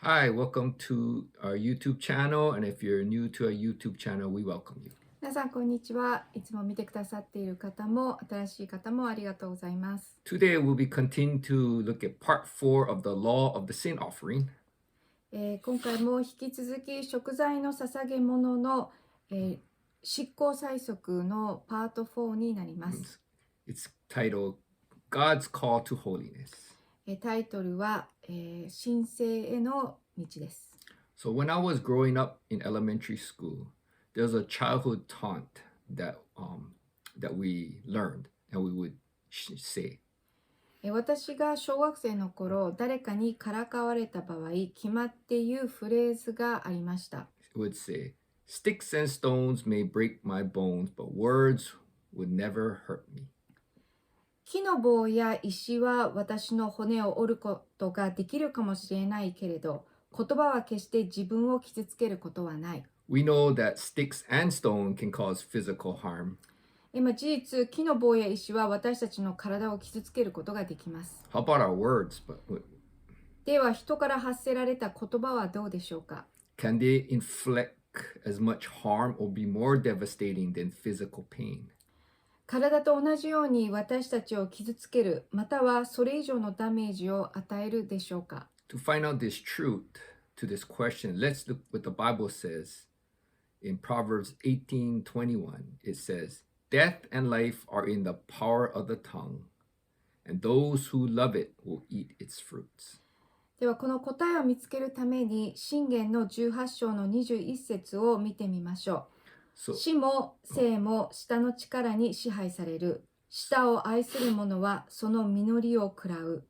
Hi, welcome to our YouTube channel. And if you're new to our YouTube channel, we welcome you. 皆さん、こんにちは。いつも見てくださっている方も、新しい方もありがとうございます。Today, we'll be continuing to look at part 4 of the law of the sin offering. 今回も引き続き、贖罪の捧げ物の、執行細則のパート4になります。It's titled God's Call to Holiness. タイトルは、神聖への道です。So, when I was growing up in elementary school, there was a childhood taunt that we learned and we would say. 私が小学生の頃、誰かにからかわれた場合、決まって言うフレーズがありました。It would say, Sticks and stones may break my bones, but words would never hurt me. 木の棒や石は私の骨を折ることができるかもしれないけれど、言葉は決して自分を傷つけることはない。We know that sticks and stone can cause physical harm. 今事実、木の棒や石は私たちの体を傷つけることができます。How about our words?では、人から発せられた言葉はどうでしょうか？ Can they inflict as much harm or be more devastating than physical pain? 体と同じように私たちを傷つける、またはそれ以上のダメージを与えるでしょうか？ To find out this truth to this question, let's look what the Bible says. In Proverbs 18:21, it says, Death and life are in the power of the tongue, and those who love it will eat its fruits. では、この答えを見つけるために、箴言の18章の21節を見てみましょう。死も生も舌の力に支配される。舌を愛する者はその実りを食らう。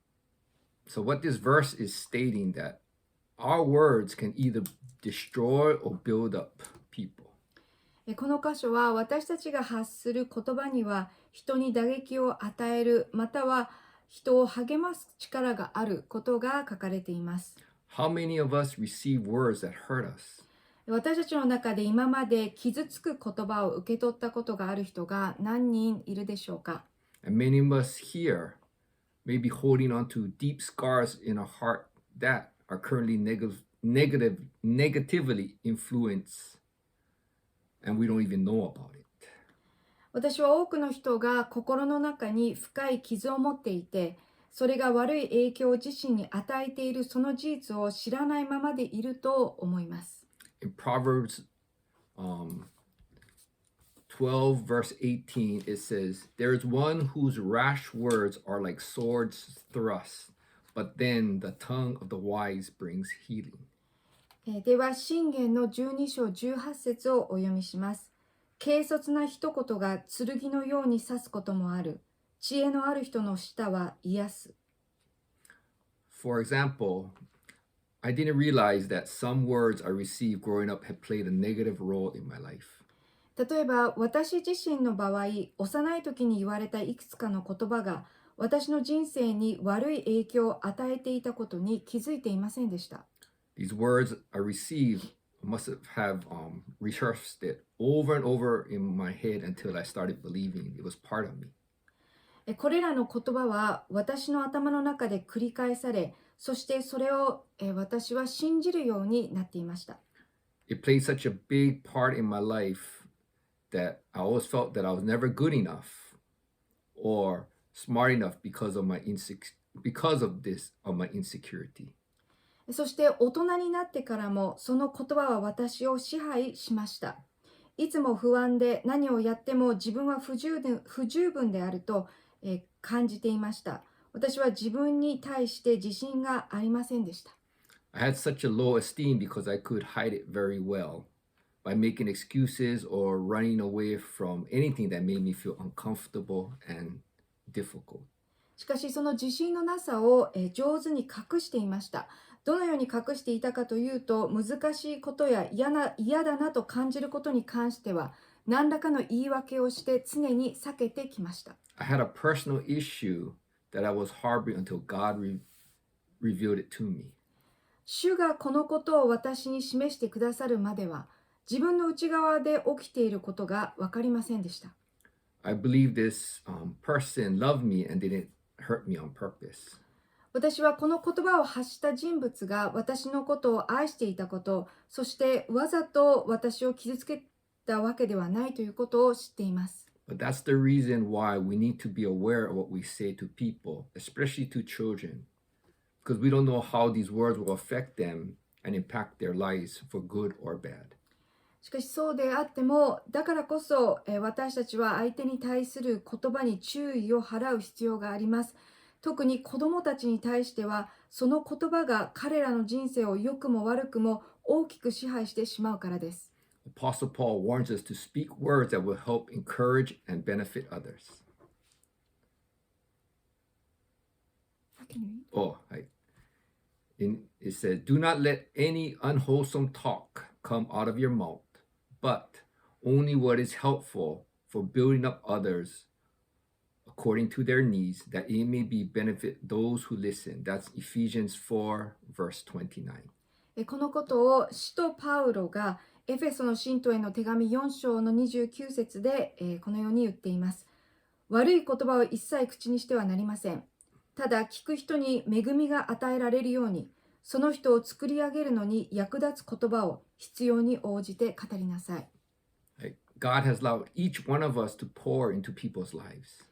So what this verse is stating that our words can either destroy or build up people. この箇所は私たちが発する言葉には人に打撃を与える、または人を励ます力があることが書かれています。How many of us receive words that hurt us? 私たちの中で今まで傷つく言葉を受け取ったことがある人が何人いるでしょうか？ And many of us here may be holding on to deep scars in our heart that are currently negatively influenced, and we don't even know about it. 私は多くの人が心の中に深い傷を持っていて、それが悪い影響を自身に与えているその事実を知らないままでいると思います。In Proverbs 12, verse 18, it says, There is one whose rash words are like swords thrusts, but then the tongue of the wise brings healing. では、箴言の12章18節をお読みします。軽率な一言が剣のように刺すこともある。知恵のある人の舌は癒す。For example, I didn't realize that some words I received growing up had played a negative role in my life. 例えば、私自身の場合、幼い時に言われたいくつかの言葉が、私の人生に悪い影響を与えていたことに気づいていませんでした。These words I received must have rehearsed it over and over in my head until I started believing it was part of me. これらの言葉は私の頭の中で繰り返され、そしてそれを私は信じるようになっていました。It played such a big part in my life that I always felt that I was never good enough or smart enough because of my insecurity. そして大人になってからもその言葉は私を支配しました。いつも不安で何をやっても自分は不十分であると感じていました。私は自分に対して自信がありませんでした。I had such a low esteem because I could hide it very well by making excuses or running away from anything that made me feel uncomfortable and difficult. しかしその自信のなさを上手に隠していました。どのように隠していたかというと、難しいことや嫌だなと感じることに関しては、何らかの言い訳をして常に避けてきました。I had a personal issue that I was harboring until God revealed it to me. 主がこのことを私に示してくださるまでは、自分の内側で起きていることが分かりませんでした。I believe this person loved me and didn't hurt me on purpose. 私はこの言葉を発した人物が私のことを愛していたこと、そしてわざと私を傷つけたわけではないということを知っています。But that's the reason why we need to be aware of what we say to people, especially to children, because we don't know how these words will affect them and impact their lives for good or bad. しかしそうであっても、だからこそ私たちは相手に対する言葉に注意を払う必要があります。特に子どもたちに対しては、その言葉が彼らの人生を良くも悪くも大きく支配してしまうからです。Apostle Paul warns us to speak words that will help encourage and benefit others. Oh, it says, do not let any unwholesome talk come out of your mouth, but only what is helpful for building up others according to their needs, that it may be benefit those who listen. That's Ephesians 4, verse 29. このことを使徒パウロがエフェソの信徒への手紙4章の29節でこのように言っています。悪い言葉を一切口にしてはなりません。ただ聞く人に恵みが与えられるように、その人を作り上げるのに役立つ言葉を必要に応じて語りなさい。God has allowed each one of us to pour into people's lives.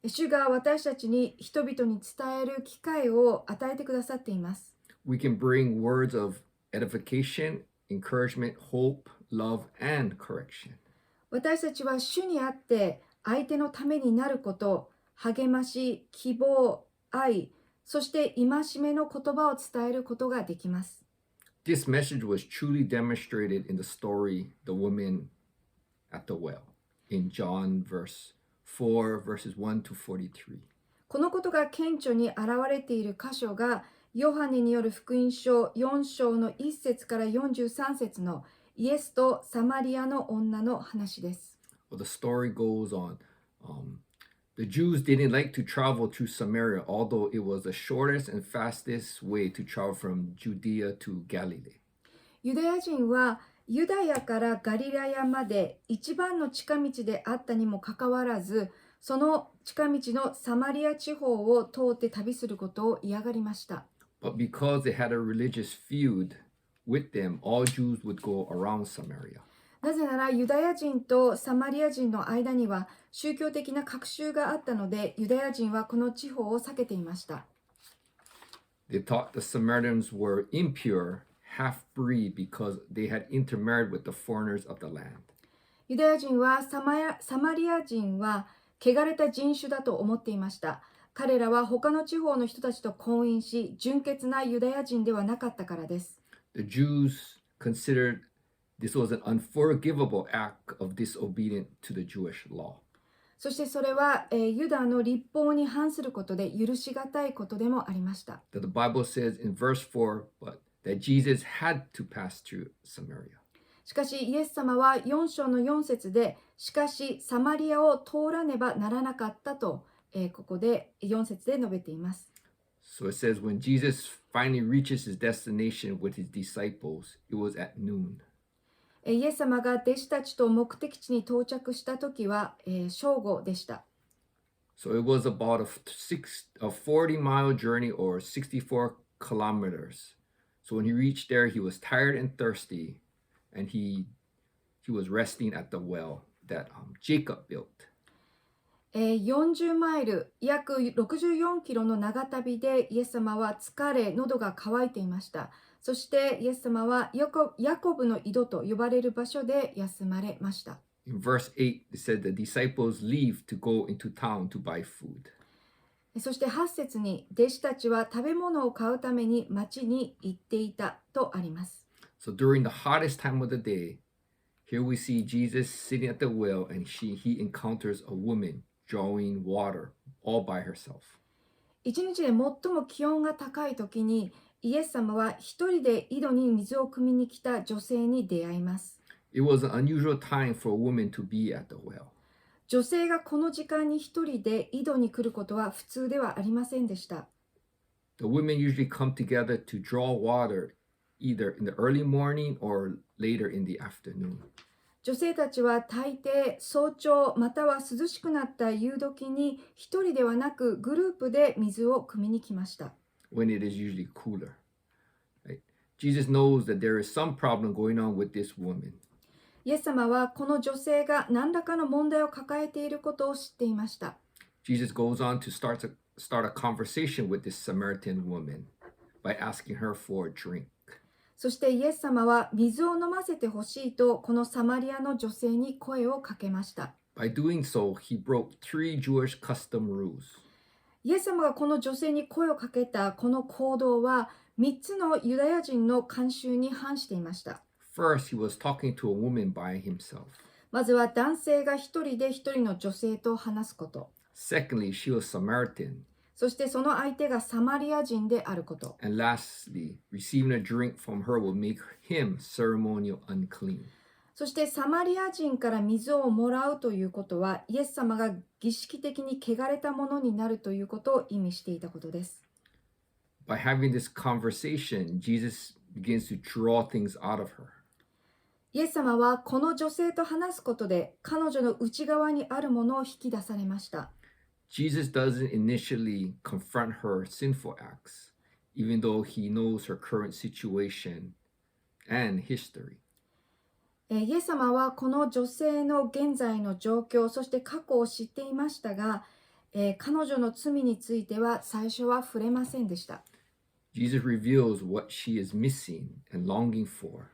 主が私たちに人々に伝える機会を与えてくださっています。We can bring words of edification, encouragement, hope, love, and correction. 私たちは主にあって相手のためになること、励まし、希望、愛、そして戒めの言葉を伝えることができます。This message was truly demonstrated in the story, The Woman at the Well, in John 4, verses 1 to 43. このことが顕著に現れている箇所が、ヨハネによる福音書4章の1節から43節のイエスとサマリアの女の話です。Well, the story goes on. The Jews didn't like to travel through Samaria, although it was the shortest and fastest way to travel from Judea to Galilee. ユダヤ人はユダヤからガリラヤまで一番の近道であったにもかかわらず、その近道のサマリア地方を通って旅することを嫌がりました。But because they had a religious feud with them, all Jews would go around Samaria. なぜならユダヤ人とサマリア人の間には宗教的な隔週があったので、ユダヤ人はこの地方を避けていました。They thought the Samaritans were impure, half-breed, because they had intermarried with the foreigners of the land. ユダヤ人はサマリア人は汚れた人種だと思っていました。彼らは他の地方の人たちと婚姻し、純潔なユダヤ人ではなかったからです。The Jews considered this was an unforgivable act of disobedience to the Jewish law. そしてそれは、ユダの律法に反することで許しがたいことでもありました。That the Bible says in verse 4, but that Jesus had to pass through Samaria. しかしイエス様は4章の4節で、しかしサマリアを通らねばならなかったと、ここで4節で述べています。So it says when Jesus finally reaches his destination with his disciples, it was at noon. イエス様が弟子たちと目的地に到着した時は、正午でした。So it was about a 40-mile journey or 64 kilometers. So when he reached there, he was tired and thirsty, and he was resting at the well that Jacob built. 40マイル、約64キロの長旅でイエス様は疲れ、喉が渇いていました。そしてイエス様はヤコブの井戸と呼ばれる場所で休まれました。In verse 8, it said the disciples leave to go into town to buy food. そして8節に弟子たちは食べ物を買うために町に行っていたとあります。So during the hottest time of the day, here we see Jesus sitting at the well and he encounters a woman drawing water all by herself. 一日で最も気温が高い時にイエス様は一人で井戸に水を汲みに来た女性に出会います。It was an unusual time for a woman to be at the well. 女性がこの時間に一人で井戸に来ることは普通ではありませんでした。The women usually come together to draw water either in the early morning or later in the afternoon. 女性たちは大抵早朝または涼しくなった夕時に一人ではなくグループで水を汲みに来ました。when it is usually cooler. Right? Jesus knows that there is some problem going on with this woman. イエス様はこの女性が何らかの問題を抱えていることを知っていました。Jesus goes on to start a conversation with this Samaritan woman by asking her for a drink. そしてイエス様は水を飲ませてほしいとこのサマリアの女性に声をかけました。By doing so, he broke 3 Jewish custom rules. イエス様がこの女性に声をかけたこの行動は3つのユダヤ人の慣習に反していました。First, he was talking to a woman by himself. まずは男性が一人で一人の女性と話すこと。Secondly, she was Samaritan. そしてその相手がサマリア人であること。And lastly, receiving a drink from her will make him ceremonial unclean. そしてサマリア人から水をもらうということは、イエス様が儀式的に汚れたものになるということを意味していたことです。By having this conversation, Jesus begins to draw things out of her. イエス様はこの女性と話すことで、彼女の内側にあるものを引き出されました。Jesus doesn't initially confront her sinful acts, even though he knows her current situation and history. イエス様はこの女性の現在の状況、そして過去を知っていましたが、彼女の罪については最初は触れませんでした。Jesus reveals what she is missing and longing for,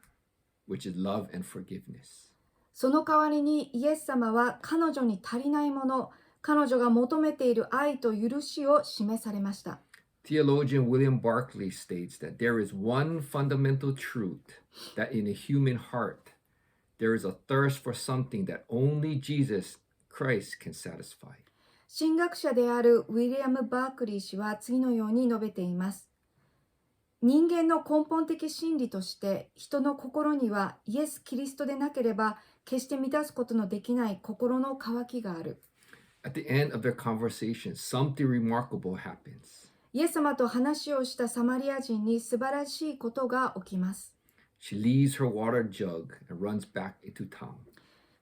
which is love and forgiveness. その代わりにイエス様は彼女に足りないもの、彼女が求めている愛と許しを示されました。Theologian William Barclay states that there is one fundamental truth that in a human heart, there is a thirst for something that only Jesus Christ can satisfy. 神学者であるウィリアム・バークリー氏は次のように述べています。人間の根本的真理として人の心にはイエス・キリストでなければ決して満たすことのできない心の渇きがある。At the end of their conversation, something remarkable happens. イエス様と話をしたサマリア人に素晴らしいことが起きます。She leaves her water jug and runs back into town.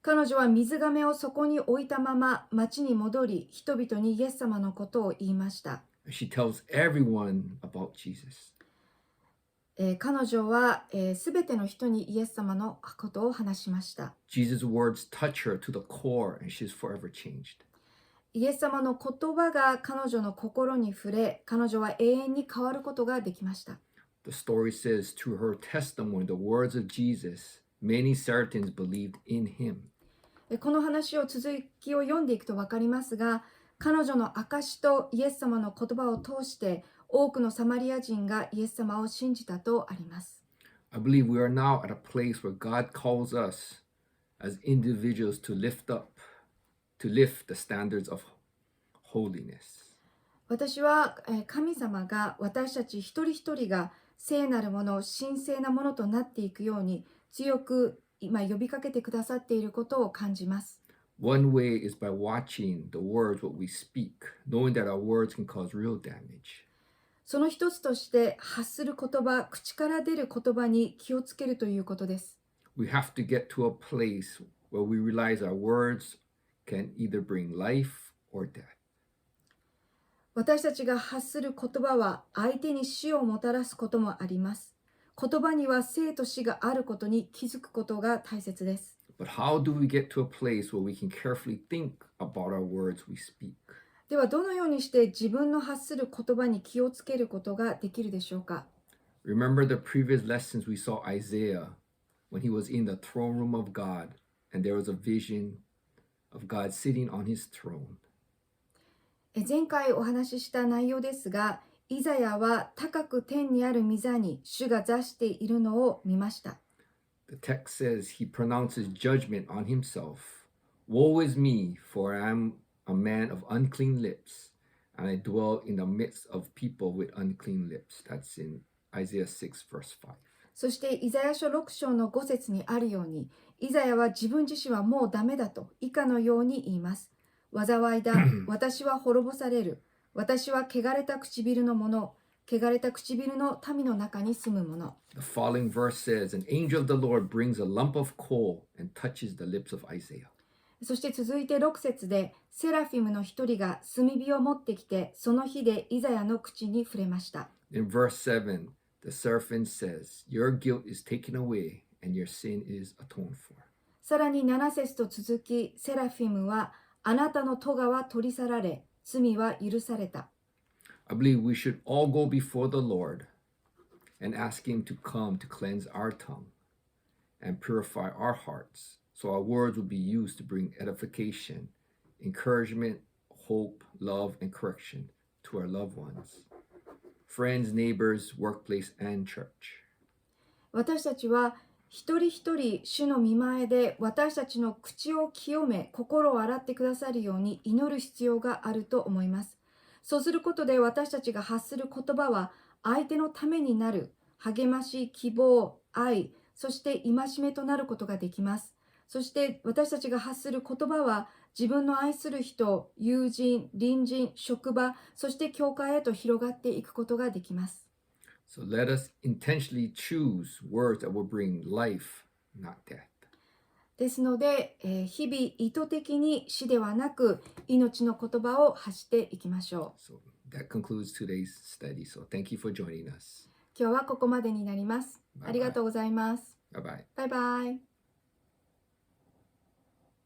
彼女は水がめをそこに置いたまま町に戻り、人々にイエス様のことを言いました。She tells everyone about Jesus. 彼女はすべての人にイエス様のことを話しました。Jesus' words touch her to the core and she's forever changed. イエス様の言葉が彼女の心に触れ、彼女は永遠に変わることができました。The story says, through her testimony, the words of Jesus, many Samaritans believed in him. この話を続きを読んでいくと分かりますが、彼女の証とイエス様の言葉を通して多くのサマリア人がイエス様を信じたとあります。I believe we are now at a place where God calls us as individuals to lift the standards of holiness. 私は神様が私たち一人一人が聖なるもの、神聖なものとなっていくように強く今呼びかけてくださっていることを感じます。One way is by watching the words what we speak, knowing that our words can cause real damage. その一つとして発する言葉、口から出る言葉に気をつけるということです。We have to get to a place where we realize our words can either bring life or death. 私たちが発する言葉は相手に死をもたらすこともあります。言葉には生と死があることに気づくことが大切です。But how do we get to a place where we can carefully think about our words we speak? ではどのようにして自分の発する言葉に気をつけることができるでしょうか。 Remember the previous lessons we saw Isaiah when he was in the throne room of God and there was a vision of God sitting on his throne. 前回お話しした内容ですが、イザヤは高く天にある御座に主が座しているのを見ました。The text says he pronounces judgment on himself. Woe is me, for I am a man of unclean lips, and I dwell in the midst of people with unclean lips. That's in Isaiah 6 verse 5. そしてイザヤ書6章の5節にあるように、イザヤは自分自身はもうダメだと以下のように言います。災いだ、私は滅ぼされる。私は汚れた唇のもの、汚れた唇の民の中に住むもの。The following verse says, An angel of the Lord brings a lump of coal and touches the lips of Isaiah. そして続いて6節で、セラフィムの一人が炭火を持ってきて、その火でイザヤの口に触れました。In verse 7, the seraphin says, Your guilt is taken away and your sin is atoned for. さらに7節と続き、セラフィムは、あなたの咎は取り去られ、罪は許された。I believe we should all go before the Lord and ask Him to come to cleanse our tongue and purify our hearts, so our words will be used to bring edification, encouragement, hope, love, and correction to our loved ones, friends, neighbors, workplace, and church. 私たちは一人一人主の御前で私たちの口を清め、心を洗ってくださるように祈る必要があると思います。そうすることで私たちが発する言葉は相手のためになる、励まし、希望、愛、そして戒めとなることができます。そして私たちが発する言葉は自分の愛する人、友人、隣人、職場、そして教会へと広がっていくことができます。So let us intentionally choose words that will bring life, not death. ですので、日々意図的に死ではなく命の言葉を発していきましょう。So that concludes today's study. So thank you for joining us. 今日はここまでになります。 Bye bye. ありがとうございます。 Bye bye. バイバイ。